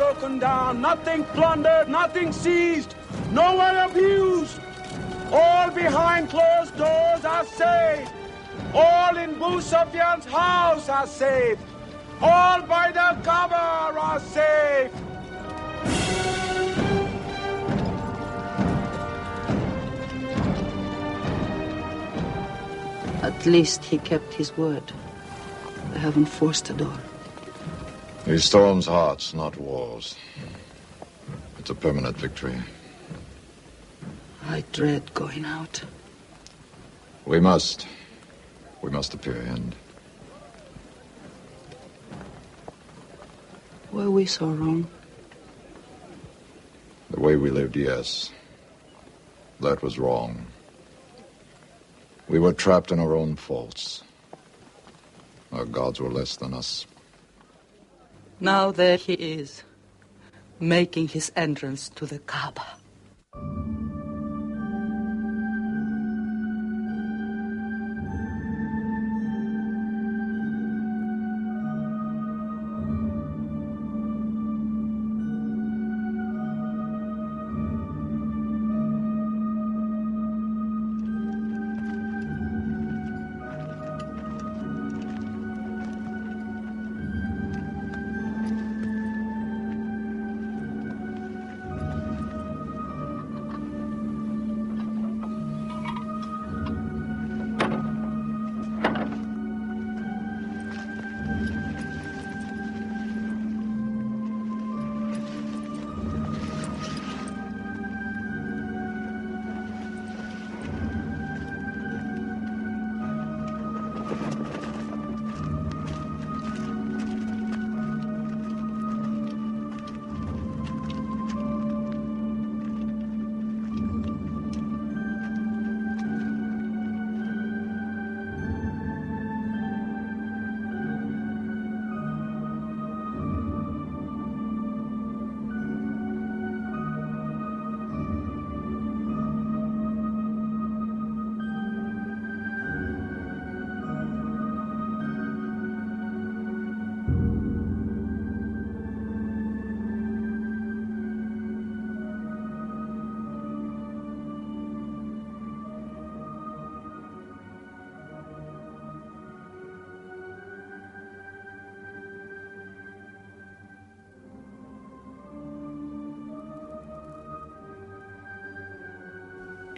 broken down, nothing plundered, nothing seized, no one abused. All behind closed doors are saved. All in Abu Sufyan's house are saved. All by the cover are saved. At least he kept his word. They haven't forced the door. He storms hearts, not walls. It's a permanent victory. I dread going out. We must. We must appear and... Were we so wrong? The way we lived, yes. That was wrong. We were trapped in our own faults. Our gods were less than us. Now there he is, making his entrance to the Kaaba.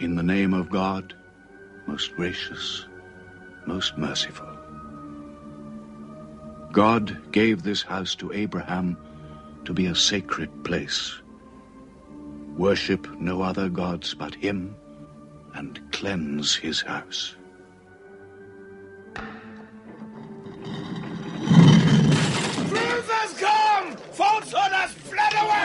In the name of God, most gracious, most merciful. God gave this house to Abraham to be a sacred place. Worship no other gods but him, and cleanse his house. Truth has come! Falsehood has fled away!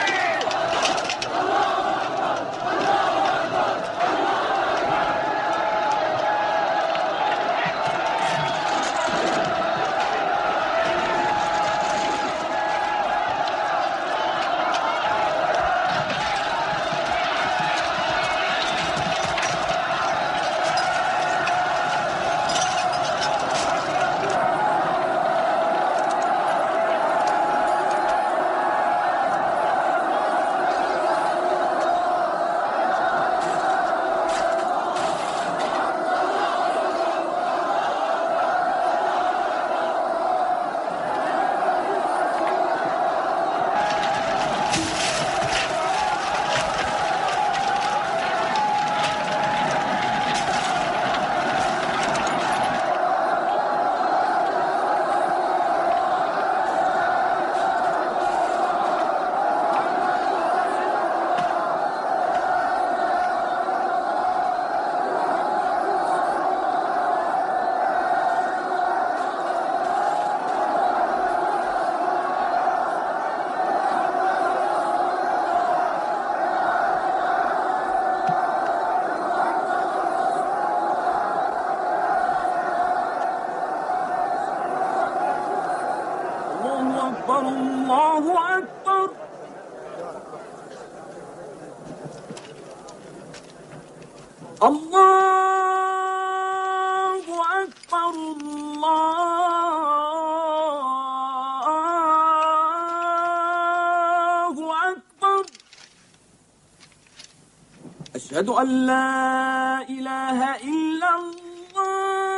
أشهد أن لا إله إلا الله.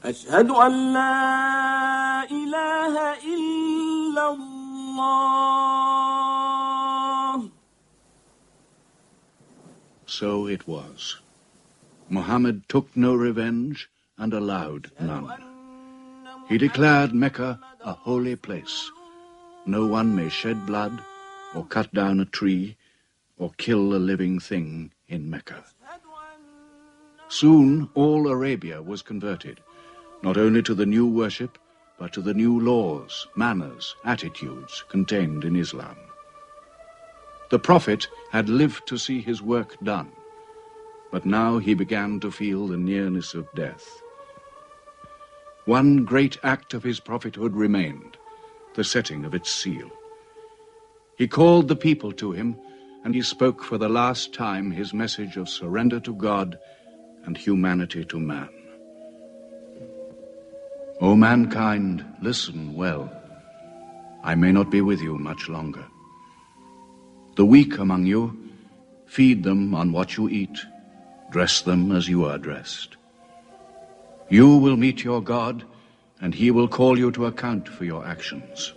أشهد أن لا إله إلا الله. So it was. Muhammad took no revenge and allowed none. He declared Mecca a holy place. No one may shed blood or cut down a tree or kill a living thing in Mecca. Soon all Arabia was converted, not only to the new worship, but to the new laws, manners, attitudes contained in Islam. The Prophet had lived to see his work done, but now he began to feel the nearness of death. One great act of his prophethood remained, the setting of its seal. He called the people to him, and he spoke for the last time his message of surrender to God and humanity to man. O mankind, listen well. I may not be with you much longer. The weak among you, feed them on what you eat, dress them as you are dressed. You will meet your God, and he will call you to account for your actions.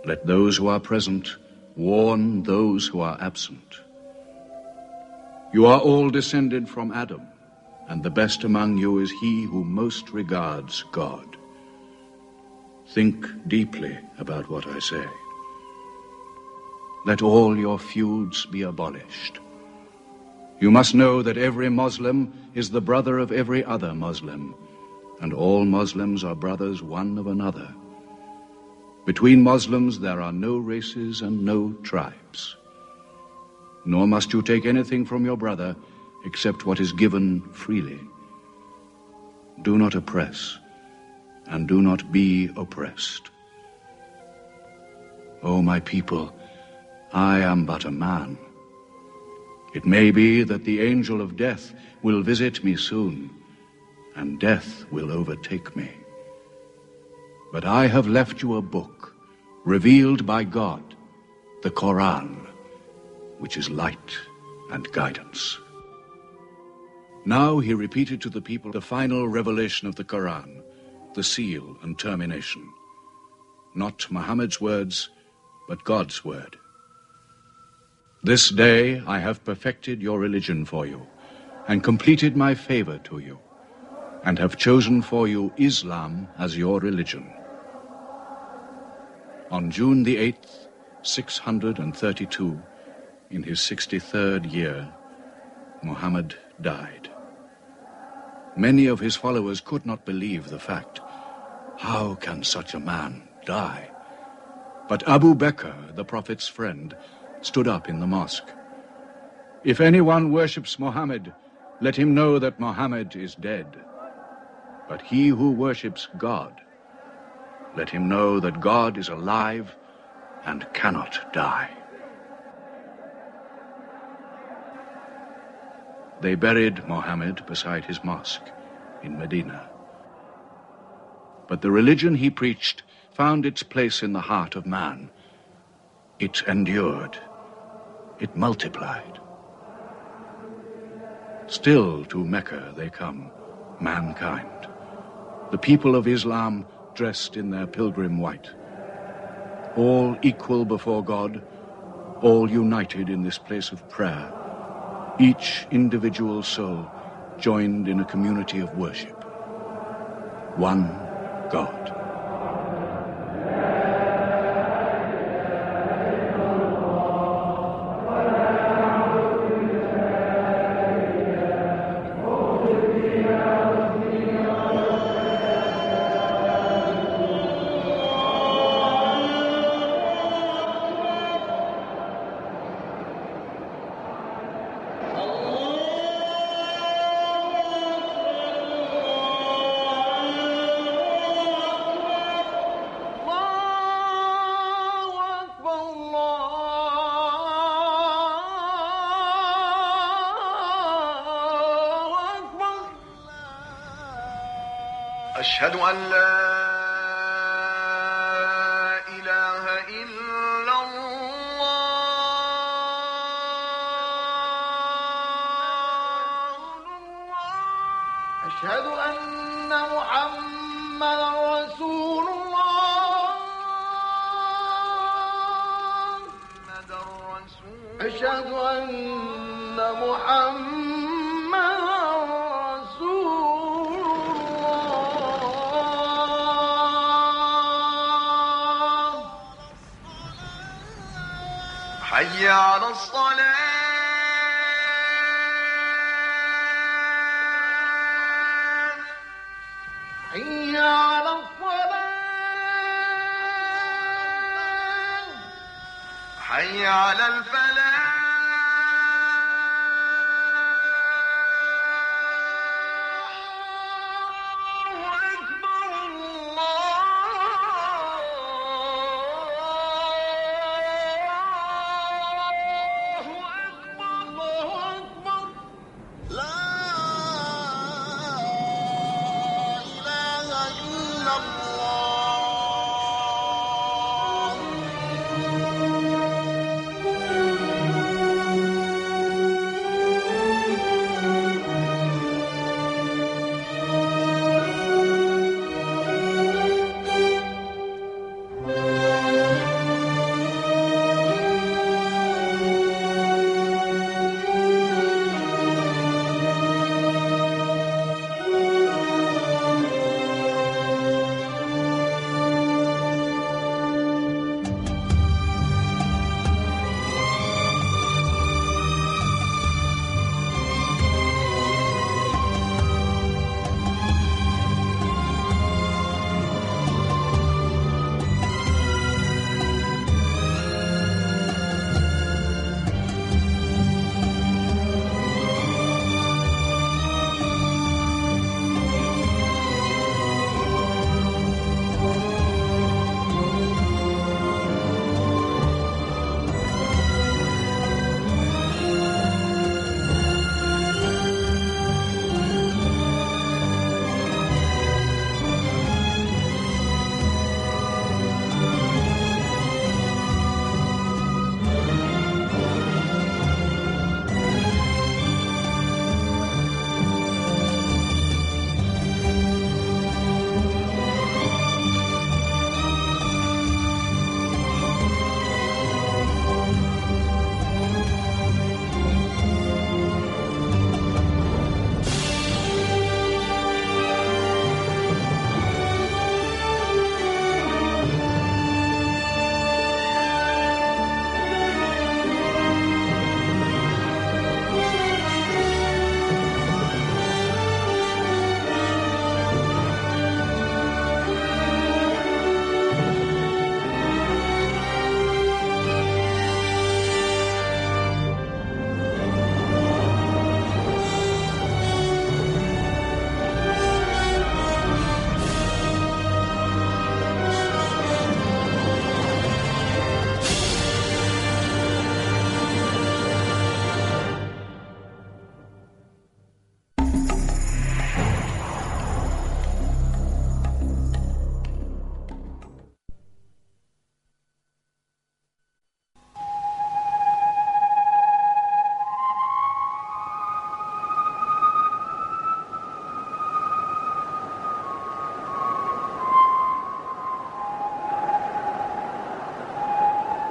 Let those who are present warn those who are absent. You are all descended from Adam, and the best among you is he who most regards God. Think deeply about what I say. Let all your feuds be abolished. You must know that every Muslim is the brother of every other Muslim, and all Muslims are brothers one of another. Between Muslims there are no races and no tribes. Nor must you take anything from your brother except what is given freely. Do not oppress, and do not be oppressed. O my people, I am but a man. It may be that the angel of death will visit me soon, and death will overtake me. But I have left you a book, revealed by God, the Quran, which is light and guidance. Now he repeated to the people the final revelation of the Quran, the seal and termination. Not Muhammad's words, but God's word. This day I have perfected your religion for you, and completed my favor to you, and have chosen for you Islam as your religion. On June the 8th, 632, in his 63rd year, Muhammad died. Many of his followers could not believe the fact. How can such a man die? But Abu Bakr, the Prophet's friend, stood up in the mosque. If anyone worships Muhammad, let him know that Muhammad is dead. But he who worships God, let him know that God is alive and cannot die. They buried Muhammad beside his mosque in Medina. But the religion he preached found its place in the heart of man. It endured. It multiplied. Still to Mecca they come, mankind. The people of Islam dressed in their pilgrim white. All equal before God, all united in this place of prayer. Each individual soul joined in a community of worship. One God. أشهد أن لا أشهد أن محمدا رسول الله. حي على الصلاة. حي على الصلاة. حي على الفلاح.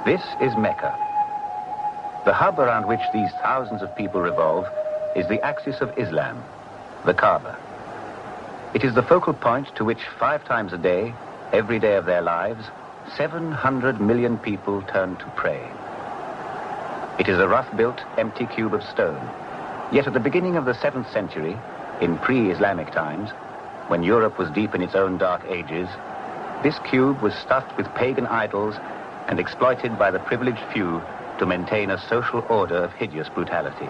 This is Mecca. The hub around which these thousands of people revolve is the axis of Islam, the Kaaba. It is the focal point to which 5 times a day, every day of their lives, 700 million people turn to pray. It is a rough-built, empty cube of stone. Yet at the beginning of the 7th century, in pre-Islamic times, when Europe was deep in its own dark ages, this cube was stuffed with pagan idols and exploited by the privileged few to maintain a social order of hideous brutality.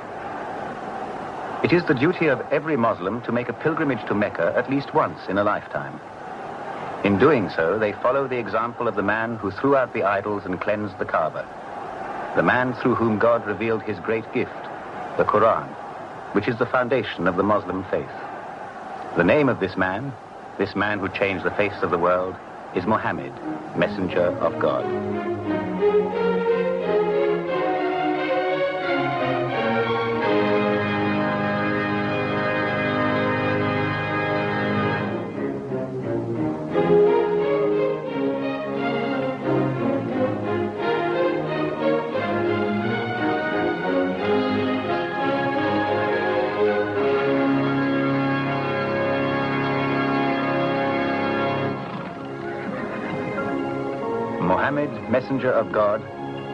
It is the duty of every Muslim to make a pilgrimage to Mecca at least once in a lifetime. In doing so, they follow the example of the man who threw out the idols and cleansed the Kaaba, the man through whom God revealed his great gift, the Quran, which is the foundation of the Muslim faith. The name of this man who changed the face of the world, is Muhammad, messenger of God. Mohammed, Messenger of God,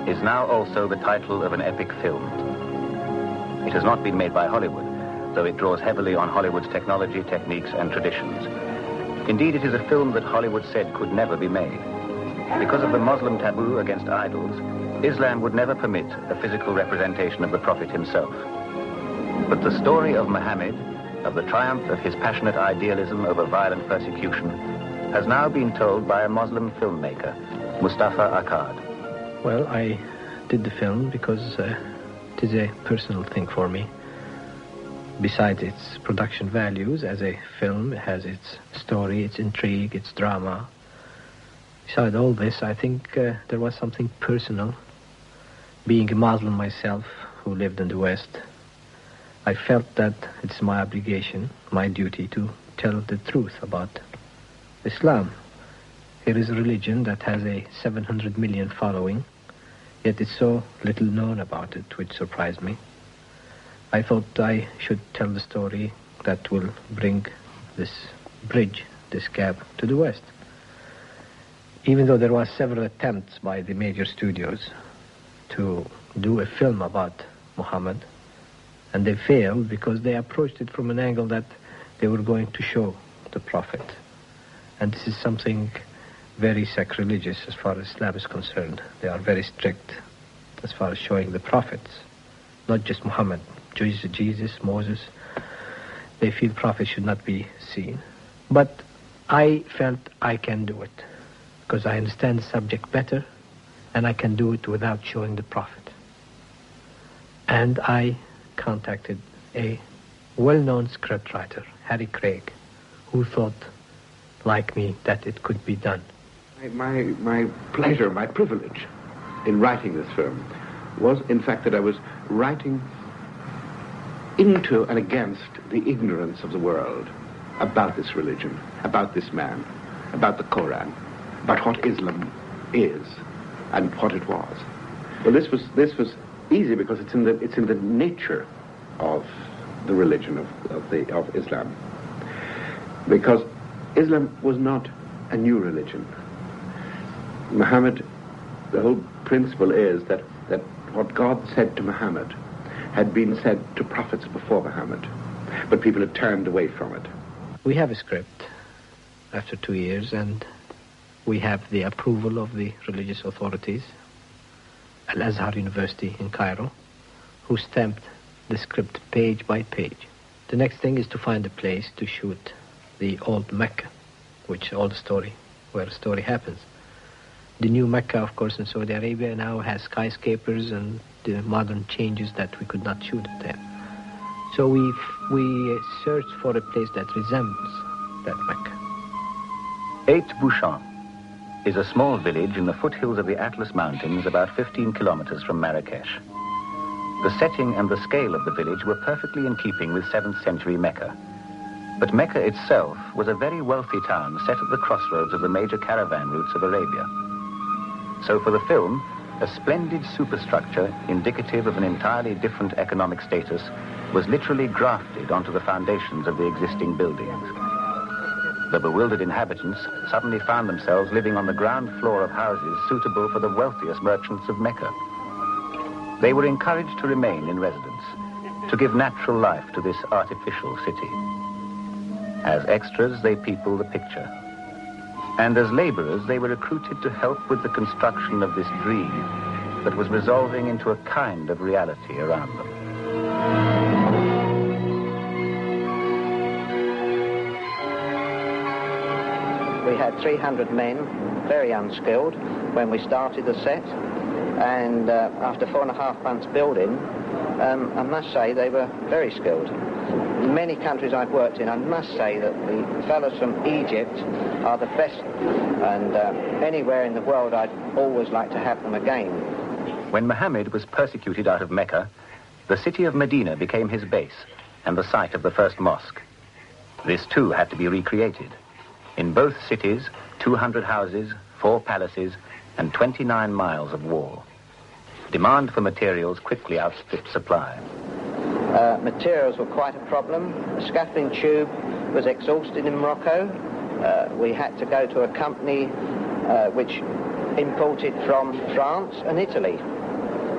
is now also the title of an epic film. It has not been made by Hollywood, though it draws heavily on Hollywood's technology, techniques, and traditions. Indeed, it is a film that Hollywood said could never be made. Because of the Muslim taboo against idols, Islam would never permit a physical representation of the Prophet himself. But the story of Muhammad, of the triumph of his passionate idealism over violent persecution, has now been told by a Muslim filmmaker, Mustafa Akkad. Well, I did the film because it is a personal thing for me. Besides its production values as a film, it has its story, its intrigue, its drama. Besides all this, I think there was something personal. Being a Muslim myself, who lived in the West, I felt that it's my obligation, my duty to tell the truth about Islam. It is a religion that has a 700 million following, yet it's so little known about it, which surprised me. I thought I should tell the story that will bring this bridge, this gap, to the West. Even though there were several attempts by the major studios to do a film about Muhammad, and they failed because they approached it from an angle that they were going to show the Prophet. And this is something very sacrilegious as far as Islam is concerned. They are very strict as far as showing the prophets, not just Muhammad. Jesus, Moses, they feel prophets should not be seen. But I felt I can do it because I understand the subject better and I can do it without showing the prophet. And I contacted a well-known scriptwriter, Harry Craig, who thought, like me, that it could be done. My pleasure, my privilege in writing this film was, in fact, that I was writing into and against the ignorance of the world about this religion, about this man, about the Quran, about what Islam is and what it was. Well, this was easy because it's in the nature of the religion of Islam. Because Islam was not a new religion. Muhammad, the whole principle is that what God said to Muhammad had been said to prophets before Muhammad, but people had turned away from it. We have a script after 2 years, and we have the approval of the religious authorities, Al-Azhar University in Cairo, who stamped the script page by page. The next thing is to find a place to shoot the old Mecca, where the story happens. The new Mecca, of course, in Saudi Arabia now has skyscrapers and the modern changes that we could not shoot it there. So we searched for a place that resembles that Mecca. Eit Bouchan is a small village in the foothills of the Atlas Mountains about 15 kilometers from Marrakesh. The setting and the scale of the village were perfectly in keeping with 7th century Mecca. But Mecca itself was a very wealthy town set at the crossroads of the major caravan routes of Arabia. So for the film, a splendid superstructure indicative of an entirely different economic status was literally grafted onto the foundations of the existing buildings. The bewildered inhabitants suddenly found themselves living on the ground floor of houses suitable for the wealthiest merchants of Mecca. They were encouraged to remain in residence, to give natural life to this artificial city. As extras, they people the picture. And as laborers, they were recruited to help with the construction of this dream that was resolving into a kind of reality around them. We had 300 men, very unskilled, when we started the set. And after 4.5 months building, I must say they were very skilled. In many countries I've worked in, I must say that the fellows from Egypt are the best, and anywhere in the world I'd always like to have them again. When Muhammad was persecuted out of Mecca, the city of Medina became his base and the site of the first mosque. This too had to be recreated. In both cities, 200 houses, 4 palaces, and 29 miles of wall. Demand for materials quickly outstripped supply. Materials were quite a problem. The scaffolding tube was exhausted in Morocco. We had to go to a company which imported from France and Italy.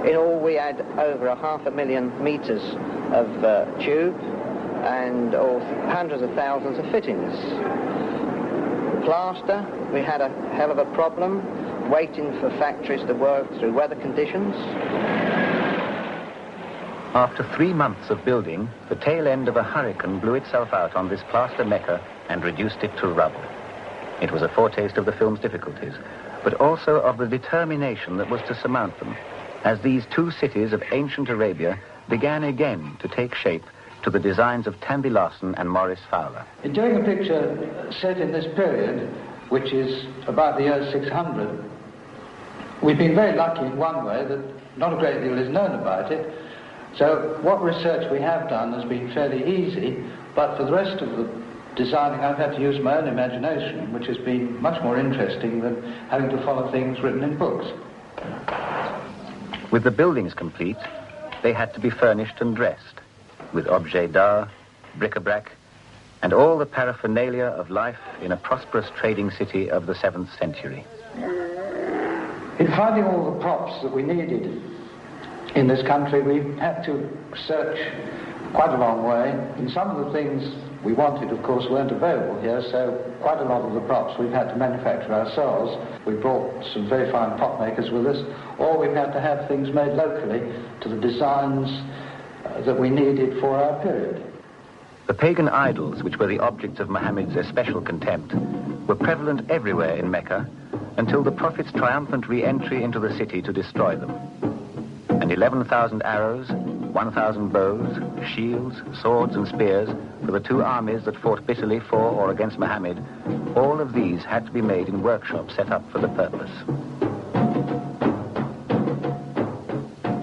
In all, we had over 500,000 metres of tube and hundreds of thousands of fittings. Plaster, we had a hell of a problem, waiting for factories to work through weather conditions. After 3 months of building, the tail end of a hurricane blew itself out on this plaster Mecca and reduced it to rubble. It was a foretaste of the film's difficulties, but also of the determination that was to surmount them, as these two cities of ancient Arabia began again to take shape to the designs of Tanby Larsen and Maurice Fowler. In doing a picture set in this period, which is about the year 600, we've been very lucky in one way that not a great deal is known about it. So what research we have done has been fairly easy, but for the rest of the designing I've had to use my own imagination, which has been much more interesting than having to follow things written in books. With the buildings complete, they had to be furnished and dressed with objets d'art, bric-a-brac, and all the paraphernalia of life in a prosperous trading city of the 7th century. In finding all the props that we needed in this country, we had to search quite a long way, and some of the things we wanted, of course, weren't available here, so quite a lot of the props we've had to manufacture ourselves. We brought some very fine prop makers with us, or we've had to have things made locally to the designs that we needed for our period. The pagan idols, which were the objects of Muhammad's especial contempt, were prevalent everywhere in Mecca until the Prophet's triumphant re-entry into the city to destroy them. And 11,000 arrows, 1,000 bows, shields, swords and spears for the two armies that fought bitterly for or against Muhammad, all of these had to be made in workshops set up for the purpose.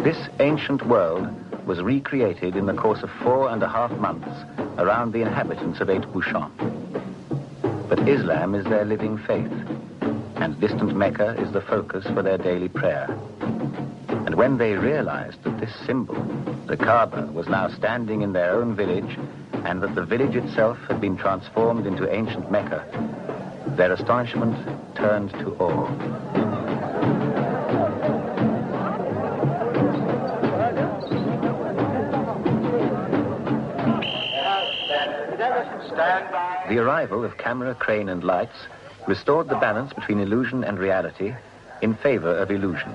This ancient world was recreated in the course of 4.5 months around the inhabitants of 8 Bouchons. But Islam is their living faith, and distant Mecca is the focus for their daily prayer. And when they realized that this symbol, the Kaaba, was now standing in their own village, and that the village itself had been transformed into ancient Mecca, their astonishment turned to awe. The arrival of camera, crane and lights restored the balance between illusion and reality in favor of illusion.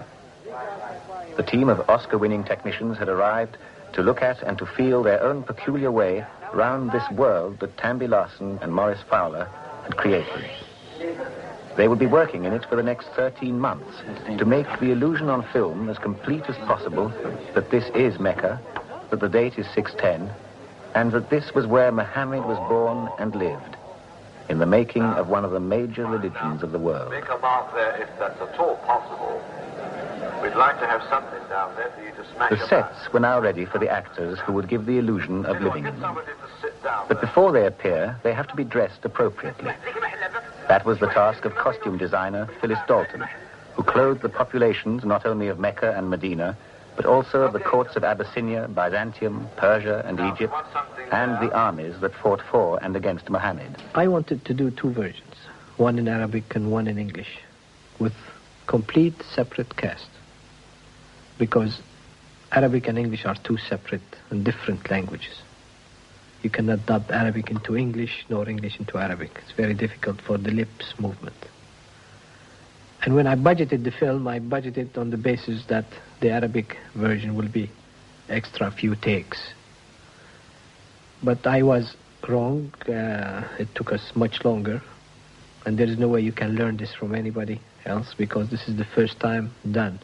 The team of Oscar-winning technicians had arrived to look at and to feel their own peculiar way round this world that Tanby Larsen and Maurice Fowler had created. They would be working in it for the next 13 months to make the illusion on film as complete as possible that this is Mecca, that the date is 610, and that this was where Muhammad was born and lived, in the making of one of the major religions of the world. Make a mark there if that's at all possible. We'd like to have something down there for you to smash. The sets were now ready for the actors who would give the illusion of living in them. But before they appear, they have to be dressed appropriately. That was the task of costume designer Phyllis Dalton, who clothed the populations not only of Mecca and Medina, but also of the courts of Abyssinia, Byzantium, Persia and Egypt, and the armies that fought for and against Muhammad. I wanted to do 2 versions, one in Arabic and one in English, with complete separate cast, because Arabic and English are 2 separate and different languages. You cannot dub Arabic into English, nor English into Arabic. It's very difficult for the lips movement. And when I budgeted the film, I budgeted on the basis that the Arabic version will be extra few takes. But I was wrong. It took us much longer. And there is no way you can learn this from anybody else, because this is the first time done.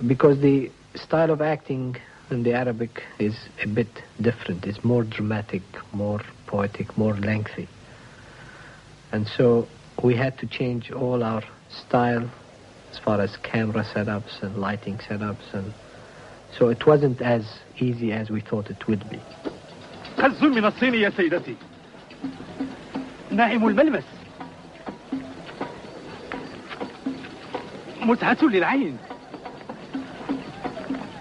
Because the style of acting in the Arabic is a bit different. It's more dramatic, more poetic, more lengthy. And so we had to change all our style as far as camera setups and lighting setups, and so it wasn't as easy as we thought it would be. خز من الصين يا سيدتي، ناعم الملمس، متعة للعين.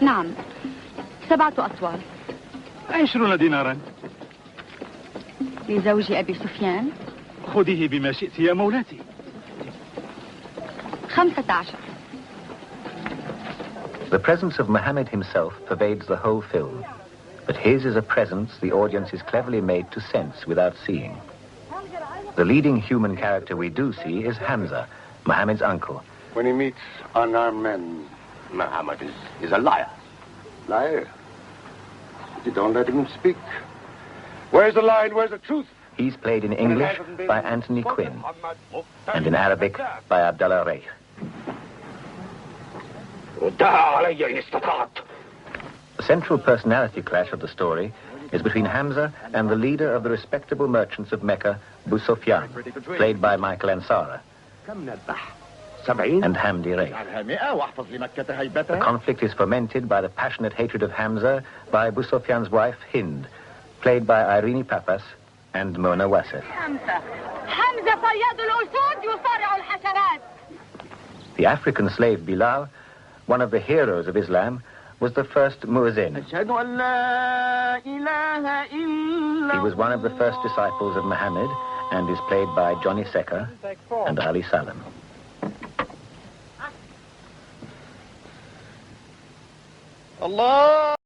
نعم، 7 أطوال. 20 دينارا. لزوج أبي سفيان. خذيه بما شئت يا مولاتي. 15. The presence of Muhammad himself pervades the whole film, but his is a presence the audience is cleverly made to sense without seeing. The leading human character we do see is Hamza, Muhammad's uncle. When he meets unarmed men, Muhammad is a liar. Liar? You don't let him speak. Where's the line? Where's the truth? He's played in English by Anthony Quinn and in Arabic by Abdullah Reich. The central personality clash of the story is between Hamza and the leader of the respectable merchants of Mecca, Abu Sufyan, played by Michael Ansara, and Hamdi Reich. The conflict is fomented by the passionate hatred of Hamza by Abu Sufyan's wife, Hind, played by Irene Papas and Mona Wasif. The African slave Bilal, one of the heroes of Islam, was the first muezzin. He was one of the first disciples of Muhammad and is played by Johnny Secker and Ali Salam. Allah